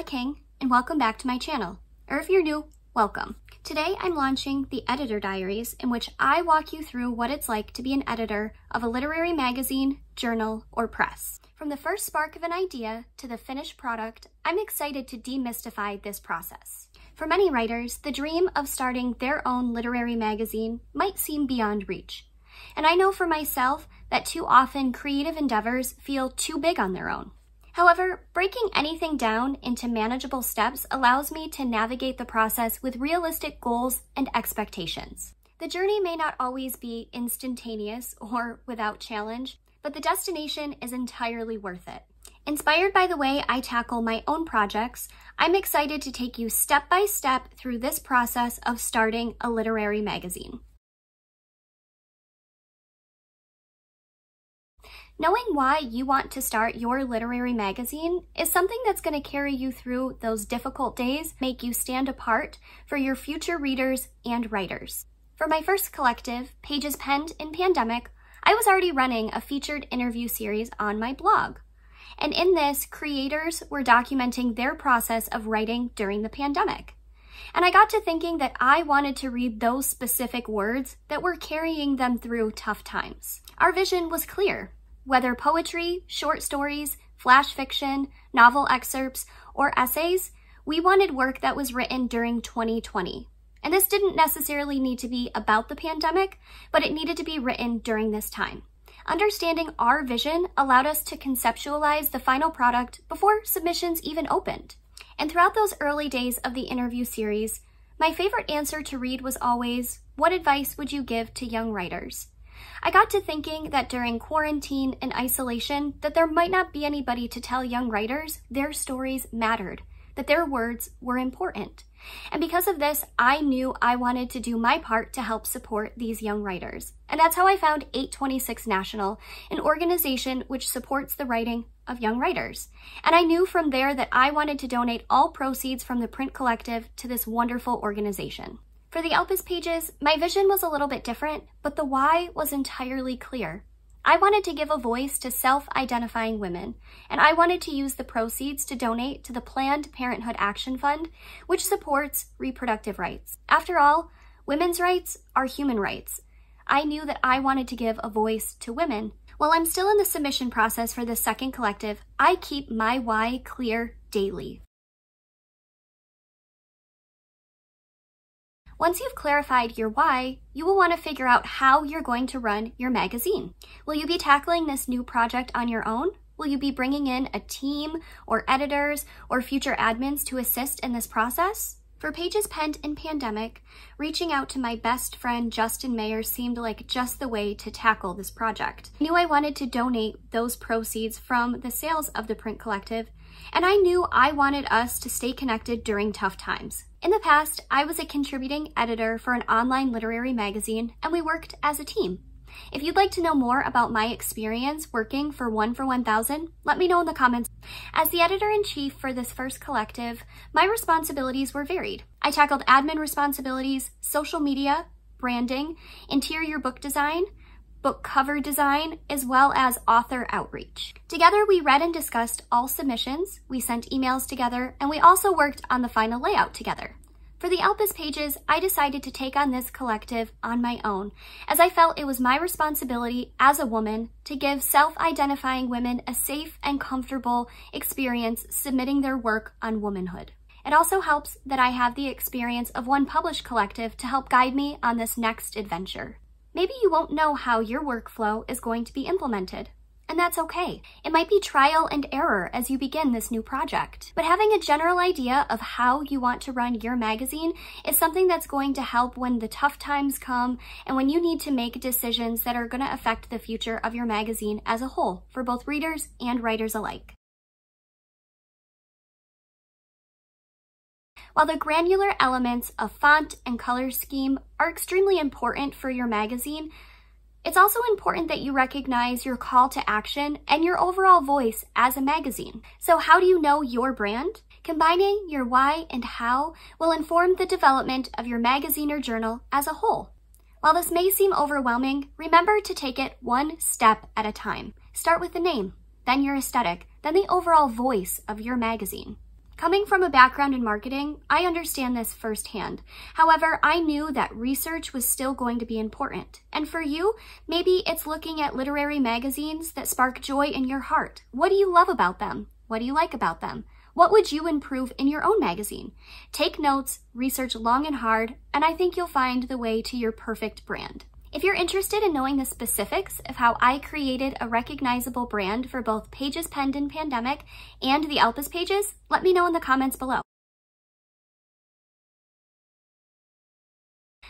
King, and welcome back to my channel. Or if you're new, welcome. Today I'm launching the Editor Diaries, in which I walk you through what it's like to be an editor of a literary magazine, journal, or press. From the first spark of an idea to the finished product, I'm excited to demystify this process. For many writers, the dream of starting their own literary magazine might seem beyond reach. And I know for myself that too often creative endeavors feel too big on their own. However, breaking anything down into manageable steps allows me to navigate the process with realistic goals and expectations. The journey may not always be instantaneous or without challenge, but the destination is entirely worth it. Inspired by the way I tackle my own projects, I'm excited to take you step by step through this process of starting a literary magazine. Knowing why you want to start your literary magazine is something that's going to carry you through those difficult days, make you stand apart for your future readers and writers. For my first collective, Pages Penned in Pandemic, I was already running a featured interview series on my blog. And in this, creators were documenting their process of writing during the pandemic. And I got to thinking that I wanted to read those specific words that were carrying them through tough times. Our vision was clear. Whether poetry, short stories, flash fiction, novel excerpts, or essays, we wanted work that was written during 2020. And this didn't necessarily need to be about the pandemic, but it needed to be written during this time. Understanding our vision allowed us to conceptualize the final product before submissions even opened. And throughout those early days of the interview series, my favorite answer to read was always, "What advice would you give to young writers?" I got to thinking that during quarantine and isolation, that there might not be anybody to tell young writers their stories mattered, that their words were important. And because of this, I knew I wanted to do my part to help support these young writers. And that's how I found 826 National, an organization which supports the writing of young writers. And I knew from there that I wanted to donate all proceeds from the print collective to this wonderful organization. For the ELPIS pages, my vision was a little bit different, but the why was entirely clear. I wanted to give a voice to self-identifying women, and I wanted to use the proceeds to donate to the Planned Parenthood Action Fund, which supports reproductive rights. After all, women's rights are human rights. I knew that I wanted to give a voice to women. While I'm still in the submission process for this second collective, I keep my why clear daily. Once you've clarified your why, you will want to figure out how you're going to run your magazine. Will you be tackling this new project on your own? Will you be bringing in a team or editors or future admins to assist in this process? For Pages Penned in Pandemic, reaching out to my best friend Justin Mayer seemed like just the way to tackle this project. I knew I wanted to donate those proceeds from the sales of the print collective, and I knew I wanted us to stay connected during tough times. In the past, I was a contributing editor for an online literary magazine, and we worked as a team. If you'd like to know more about my experience working for 1for1000, let me know in the comments. As the editor-in-chief for this first collective, my responsibilities were varied. I tackled admin responsibilities, social media, branding, interior book design, book cover design, as well as author outreach. Together, we read and discussed all submissions, we sent emails together, and we also worked on the final layout together. For the ELPIS pages, I decided to take on this collective on my own, as I felt it was my responsibility as a woman to give self-identifying women a safe and comfortable experience submitting their work on womanhood. It also helps that I have the experience of one published collective to help guide me on this next adventure. Maybe you won't know how your workflow is going to be implemented, and that's okay. It might be trial and error as you begin this new project, but having a general idea of how you want to run your magazine is something that's going to help when the tough times come and when you need to make decisions that are going to affect the future of your magazine as a whole for both readers and writers alike. While the granular elements of font and color scheme are extremely important for your magazine, it's also important that you recognize your call to action and your overall voice as a magazine. So how do you know your brand? Combining your why and how will inform the development of your magazine or journal as a whole. While this may seem overwhelming, remember to take it one step at a time. Start with the name, then your aesthetic, then the overall voice of your magazine. Coming from a background in marketing, I understand this firsthand. However, I knew that research was still going to be important. And for you, maybe it's looking at literary magazines that spark joy in your heart. What do you love about them? What do you like about them? What would you improve in your own magazine? Take notes, research long and hard, and I think you'll find the way to your perfect brand. If you're interested in knowing the specifics of how I created a recognizable brand for both Pages Penned in Pandemic and the ELPIS pages, let me know in the comments below.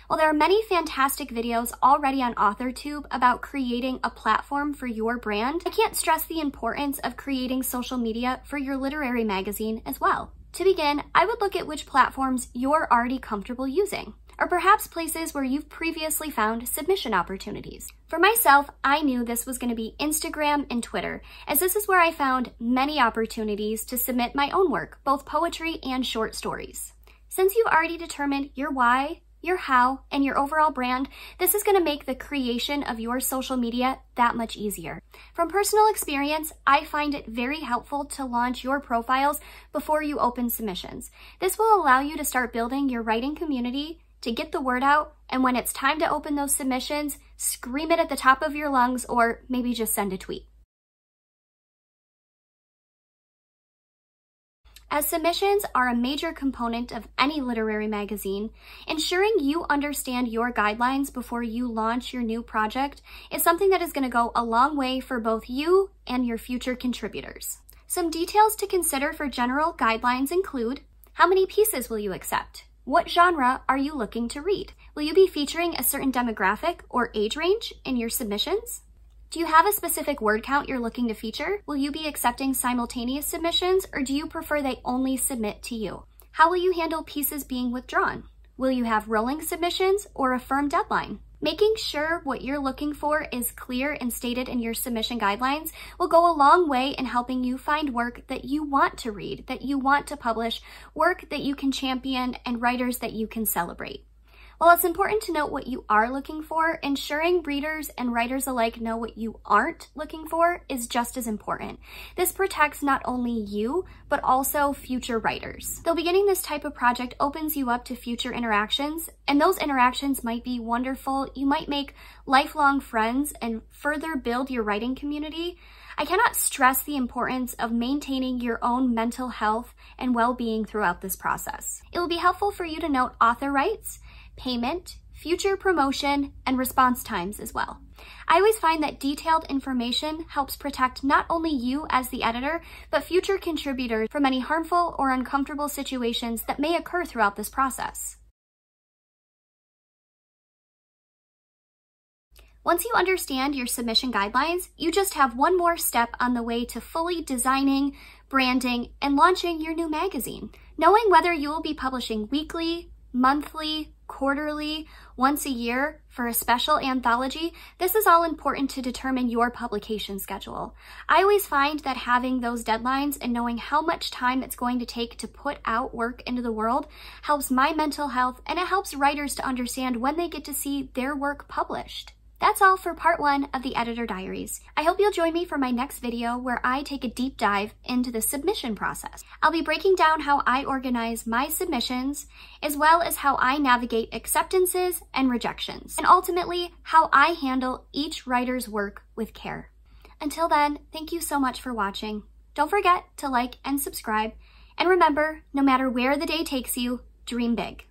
While there are many fantastic videos already on AuthorTube about creating a platform for your brand, I can't stress the importance of creating social media for your literary magazine as well. To begin, I would look at which platforms you're already comfortable using, or perhaps places where you've previously found submission opportunities. For myself, I knew this was going to be Instagram and Twitter, as this is where I found many opportunities to submit my own work, both poetry and short stories. Since you've already determined your why, your how, and your overall brand, this is going to make the creation of your social media that much easier. From personal experience, I find it very helpful to launch your profiles before you open submissions. This will allow you to start building your writing community, to get the word out, and when it's time to open those submissions, scream it at the top of your lungs or maybe just send a tweet. As submissions are a major component of any literary magazine, ensuring you understand your guidelines before you launch your new project is something that is going to go a long way for both you and your future contributors. Some details to consider for general guidelines include: how many pieces will you accept? What genre are you looking to read? Will you be featuring a certain demographic or age range in your submissions? Do you have a specific word count you're looking to feature? Will you be accepting simultaneous submissions, or do you prefer they only submit to you? How will you handle pieces being withdrawn? Will you have rolling submissions or a firm deadline? Making sure what you're looking for is clear and stated in your submission guidelines will go a long way in helping you find work that you want to read, that you want to publish, work that you can champion, and writers that you can celebrate. While it's important to note what you are looking for, ensuring readers and writers alike know what you aren't looking for is just as important. This protects not only you, but also future writers. Though beginning this type of project opens you up to future interactions, and those interactions might be wonderful, you might make lifelong friends and further build your writing community, I cannot stress the importance of maintaining your own mental health and well-being throughout this process. It will be helpful for you to note author rights, payment, future promotion, and response times as well. I always find that detailed information helps protect not only you as the editor, but future contributors from any harmful or uncomfortable situations that may occur throughout this process. Once you understand your submission guidelines, you just have one more step on the way to fully designing, branding, and launching your new magazine. Knowing whether you will be publishing weekly, monthly, quarterly, once a year for a special anthology, this is all important to determine your publication schedule. I always find that having those deadlines and knowing how much time it's going to take to put out work into the world helps my mental health, and it helps writers to understand when they get to see their work published. That's all for part 1 of the Editor Diaries. I hope you'll join me for my next video where I take a deep dive into the submission process. I'll be breaking down how I organize my submissions, as well as how I navigate acceptances and rejections, and ultimately how I handle each writer's work with care. Until then, thank you so much for watching. Don't forget to like and subscribe, and remember, no matter where the day takes you, dream big.